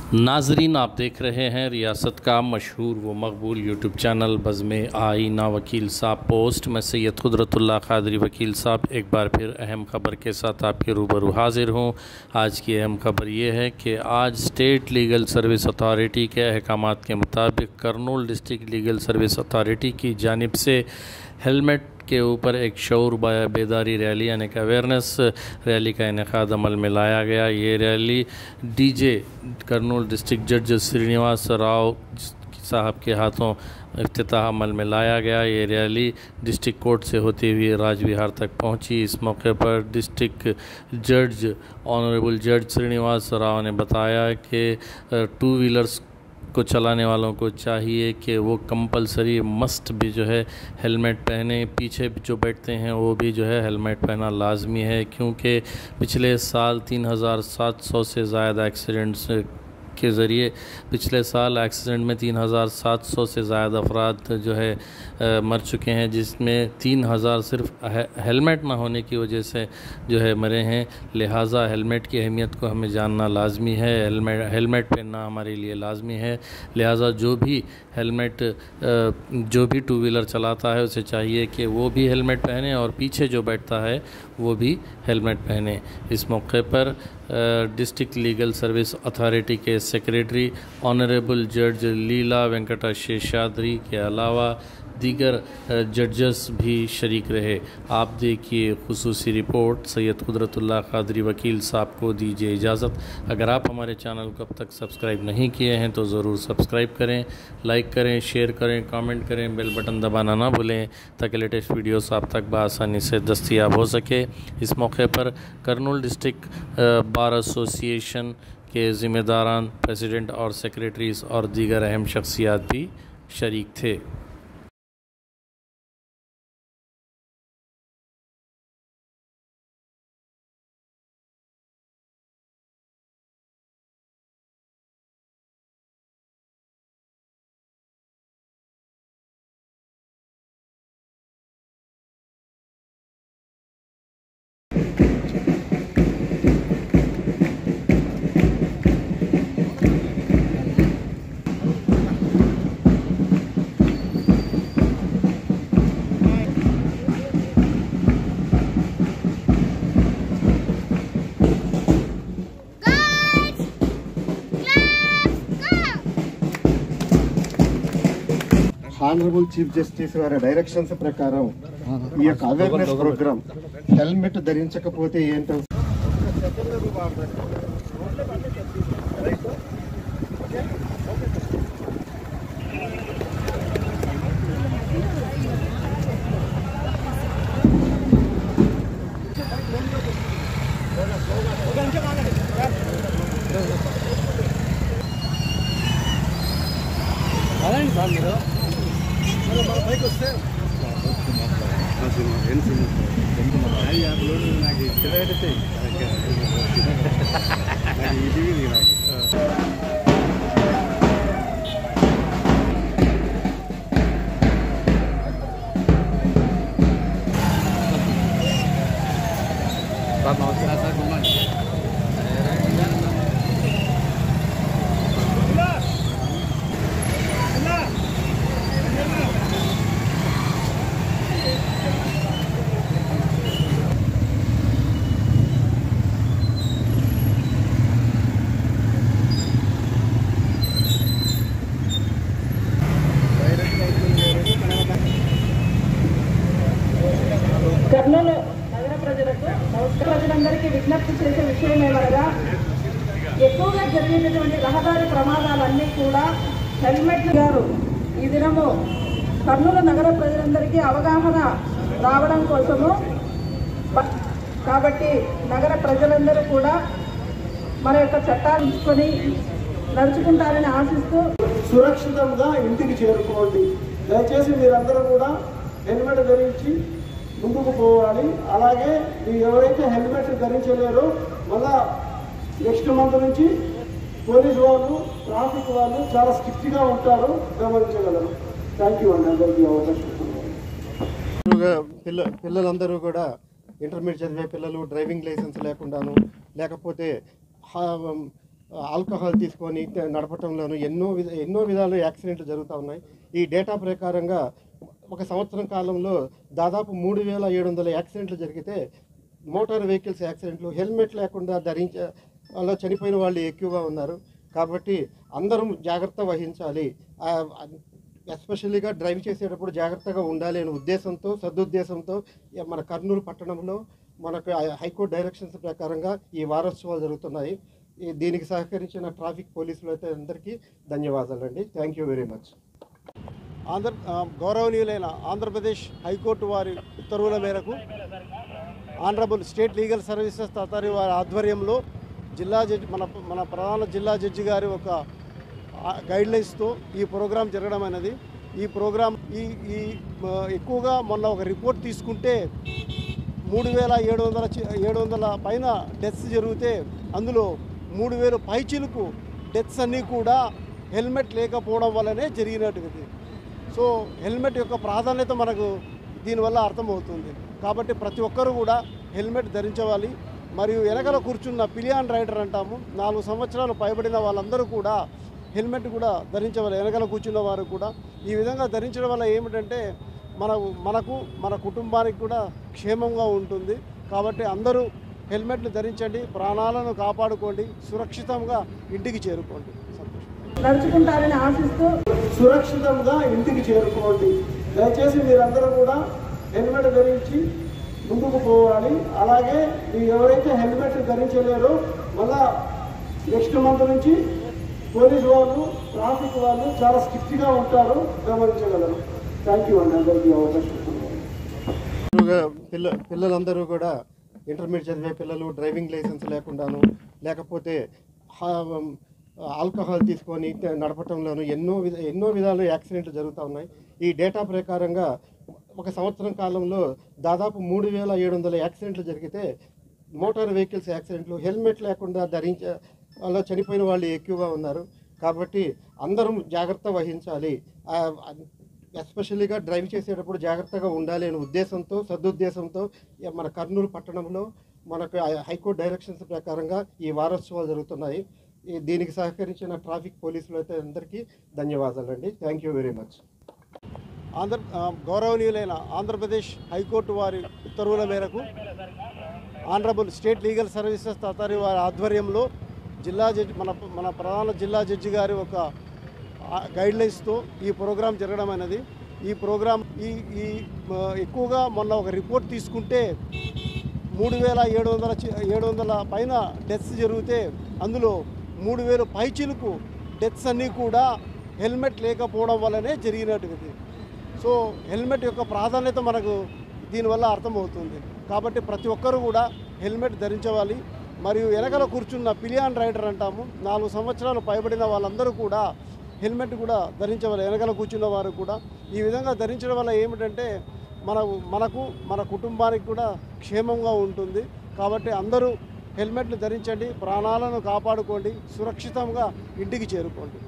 नाजरीन, आप देख रहे हैं रियासत का मशहूर व मकबूल यूट्यूब चैनल बज़्म आईना वकील साहब पोस्ट। मैं सैयद कुदरतुल्लाह क़ादरी वकील साहब एक बार फिर अहम ख़बर के साथ आपके रूबरू हाजिर हूँ। आज की अहम ख़बर ये है कि आज स्टेट लीगल सर्विस अथॉरिटी के अहकामात के मुताबिक Kurnool district legal service authority की जानिब से हेलमेट के ऊपर एक शऊर बेदारी रैली यानी कि अवेयरनेस रैली का इनेकाद अमल में लाया गया। ये रैली डीजे करनूल डिस्ट्रिक्ट जज श्रीनिवास राव साहब के हाथों इफ्तिताह अमल में लाया गया। ये रैली डिस्ट्रिक्ट कोर्ट से होती हुई राजविहार तक पहुंची। इस मौके पर डिस्ट्रिक्ट जज ऑनरेबल जज श्रीनिवास राव ने बताया कि टू व्हीलर्स को चलाने वालों को चाहिए कि वो कंपलसरी मस्ट भी जो है हेलमेट पहने, पीछे जो बैठते हैं वो भी जो है हेलमेट पहना लाजमी है, क्योंकि पिछले साल 3700 से ज़्यादा एक्सीडेंट्स के ज़रिए पिछले साल एक्सीडेंट में 3700 से ज़्यादा अफराद जो है मर चुके हैं, जिसमें 3000 सिर्फ हेलमेट ना होने की वजह से जो है मरे हैं। लिहाजा हेलमेट की अहमियत को हमें जानना लाजमी है, हेलमेट पहनना हमारे लिए लाजमी है। लिहाजा जो भी टू व्हीलर चलाता है उसे चाहिए कि वो भी हेलमेट पहने और पीछे जो बैठता है वो भी हेलमेट पहने। इस मौके पर डिस्ट्रिक्ट लीगल सर्विस अथॉरिटी के सेक्रेटरी ऑनरेबल जज लीला वेंकटा शेषाद्री के अलावा दीगर जजेस भी शरीक रहे। आप देखिए खुसूसी रिपोर्ट। सैयद कुदरतुल्लाह क़ादरी वकील साहब को दीजिए इजाज़त। अगर आप हमारे चैनल को अब तक सब्सक्राइब नहीं किए हैं तो ज़रूर सब्सक्राइब करें, लाइक करें, शेयर करें, कमेंट करें, बेल बटन दबाना ना भूलें ताकि लेटेस्ट वीडियोस आप तक बआसानी से दस्तयाब हो सके। इस मौके पर करनूल डिस्ट्रिक्ट बार एसोसिएशन के ज़िम्मेदारान, प्रेसिडेंट और सेक्रेटरीज़ और दीगर अहम शख्सियात भी शरीक थे। ఆనరబుల్ చీఫ్ జస్టిస్ వారి డైరెక్షన్స్ ప్రకారం ఈ యొక్క అవేర్నెస్ ప్రోగ్రామ్ హెల్మెట్ ధరించకపోతే ఏంటో కర్నూలు నగర ప్రజలందరికీ విజ్ఞప్తి చేసే విషయం ఏమనగా, ఎక్కువగా జరిగేటటువంటి రహదారి ప్రమాదాలన్నీ కూడా హెల్మెట్ గారు ఈ దినము కర్నూలు నగర ప్రజలందరికీ అవగాహన రావడం కోసము, కాబట్టి నగర ప్రజలందరూ కూడా మన యొక్క చట్టాలు ఉంచుకొని నడుచుకుంటారని ఆశిస్తూ సురక్షితంగా ఇంటికి చేరుకోండి. దయచేసి మీరందరూ కూడా హెల్మెట్ ధరించి ముందుకు పోవాలి. అలాగే మీరు ఎవరైతే హెల్మెట్ ధరించలేరో మళ్ళా నెక్స్ట్ మంత్ నుంచి పోలీసు వాళ్ళు, ట్రాఫిక్ వాళ్ళు చాలా స్ట్రిక్ట్గా ఉంటారు, గమనించగలరు. థ్యాంక్ యూ అండి అందరికీ అవకాశం. పిల్లలందరూ కూడా ఇంటర్మీడియట్ చదివే పిల్లలు డ్రైవింగ్ లైసెన్స్ లేకుండాను, లేకపోతే ఆల్కహాల్ తీసుకొని నడపటంలోనూ ఎన్నో విధాలు యాక్సిడెంట్లు జరుగుతూ ఉన్నాయి. ఈ డేటా ప్రకారంగా ఒక సంవత్సరం కాలంలో దాదాపు 3700 యాక్సిడెంట్లు జరిగితే మోటార్ వెహికల్స్ యాక్సిడెంట్లు హెల్మెట్ లేకుండా అలా చనిపోయిన వాళ్ళు ఎక్కువగా ఉన్నారు. కాబట్టి అందరం జాగ్రత్త వహించాలి. ఎస్పెషల్లీగా డ్రైవ్ చేసేటప్పుడు జాగ్రత్తగా ఉండాలి అనే ఉద్దేశంతో సదుద్దేశంతో మన కర్నూలు పట్టణంలో మనకు హైకోర్టు డైరెక్షన్స్ ప్రకారంగా ఈ వారోత్సవాలు జరుగుతున్నాయి. దీనికి సహకరించిన ట్రాఫిక్ పోలీసులు అయితే అందరికీ ధన్యవాదాలండి. Thank you very much. గౌరవనీయులైన ఆంధ్రప్రదేశ్ హైకోర్టు వారి ఉత్తర్వుల మేరకు honourable state legal services authority వారి ఆధ్వర్యంలో జిల్లా జడ్జి మన ప్రధాన జిల్లా జడ్జి గారి ఒక గైడ్లైన్స్తో ఈ ప్రోగ్రాం జరగడం అనేది ఈ ప్రోగ్రాం ఎక్కువగా మొన్న ఒక రిపోర్ట్ తీసుకుంటే 3700 పైన డెత్స్ జరిగితే అందులో 3000 పైచిలకు డెత్స్ అన్నీ కూడా హెల్మెట్ లేకపోవడం వల్లనే జరిగినట్టుది. సో హెల్మెట్ యొక్క ప్రాధాన్యత మనకు దీనివల్ల అర్థమవుతుంది. కాబట్టి ప్రతి ఒక్కరూ కూడా హెల్మెట్ ధరించవాలి. మరియు వెనకల కూర్చున్న పిలియాన్ రైడర్ అంటాము, 4 సంవత్సరాలు పైబడిన వాళ్ళందరూ కూడా హెల్మెట్ కూడా ధరించవాలి. వెనకల కూర్చున్న వారు కూడా ఈ విధంగా ధరించడం వల్ల ఏమిటంటే మనకు మన కుటుంబానికి కూడా క్షేమంగా ఉంటుంది. కాబట్టి అందరూ హెల్మెట్లు ధరించండి, ప్రాణాలను కాపాడుకోండి, సురక్షితంగా ఇంటికి చేరుకోండి. నడుచుకుంటారని ఆశిస్తూ సురక్షితంగా ఇంటికి చేరుకోండి. దయచేసి మీరందరూ కూడా హెల్మెట్ ధరించి ముందుకు పోవాలి. అలాగే మీరు ఎవరైతే హెల్మెట్ ధరించలేరో మళ్ళా నెక్స్ట్ మంత్ నుంచి పోలీసు వాళ్ళు ట్రాఫిక్ వాళ్ళు చాలా స్ట్రిక్ట్గా ఉంటారు, గమనించగలరు. థ్యాంక్ యూ అండి అందరికీ అవకాశం. పిల్లలందరూ కూడా ఇంటర్మీడియట్ చదివే పిల్లలు డ్రైవింగ్ లైసెన్స్ లేకుండాను లేకపోతే ఆల్కహాల్ తీసుకొని నడపటంలోనూ ఎన్నో విధాలు యాక్సిడెంట్లు జరుగుతూ ఉన్నాయి. ఈ డేటా ప్రకారంగా ఒక సంవత్సరం కాలంలో దాదాపు 3700 యాక్సిడెంట్లు జరిగితే మోటార్ వెహికల్స్ యాక్సిడెంట్లు హెల్మెట్ లేకుండా అలా చనిపోయిన వాళ్ళు ఎక్కువగా ఉన్నారు. కాబట్టి అందరం జాగ్రత్త వహించాలి. ఎస్పెషల్లీగా డ్రైవ్ చేసేటప్పుడు జాగ్రత్తగా ఉండాలి అనే ఉద్దేశంతో సదుద్దేశంతో మన కర్నూలు పట్టణంలో మనకు హైకోర్టు డైరెక్షన్స్ ప్రకారంగా ఈ వారోత్సవాలు జరుగుతున్నాయి. దీనికి సహకరించిన ట్రాఫిక్ పోలీసులు అయితే అందరికీ ధన్యవాదాలండి. Thank you very much. గౌరవనీయులైన ఆంధ్రప్రదేశ్ హైకోర్టు వారి ఉత్తర్వుల మేరకు honourable state legal services authority వారి ఆధ్వర్యంలో జిల్లా జడ్జి మన ప్రధాన జిల్లా జడ్జి గారి ఒక గైడ్లైన్స్తో ఈ ప్రోగ్రాం జరగడం అనేది ఈ ప్రోగ్రాం ఎక్కువగా మొన్న ఒక రిపోర్ట్ తీసుకుంటే 3700 పైన డెత్స్ జరిగితే అందులో 3000 పైచిలకు డెత్స్ అన్నీ కూడా హెల్మెట్ లేకపోవడం వల్లనే జరిగినట్టుది. సో హెల్మెట్ యొక్క ప్రాధాన్యత మనకు దీనివల్ల అర్థమవుతుంది. కాబట్టి ప్రతి ఒక్కరూ కూడా హెల్మెట్ ధరించవాలి. మరియు వెనకల కూర్చున్న పిలియాన్ రైడర్ అంటాము, 4 సంవత్సరాలు పైబడిన వాళ్ళందరూ కూడా హెల్మెట్ కూడా ధరించవాలి. వెనకల కూర్చున్న వారు కూడా ఈ విధంగా ధరించడం వల్ల ఏమిటంటే మనకు మన కుటుంబానికి కూడా క్షేమంగా ఉంటుంది. కాబట్టి అందరూ హెల్మెట్లు ధరించండి, ప్రాణాలను కాపాడుకోండి, సురక్షితంగా ఇంటికి చేరుకోండి.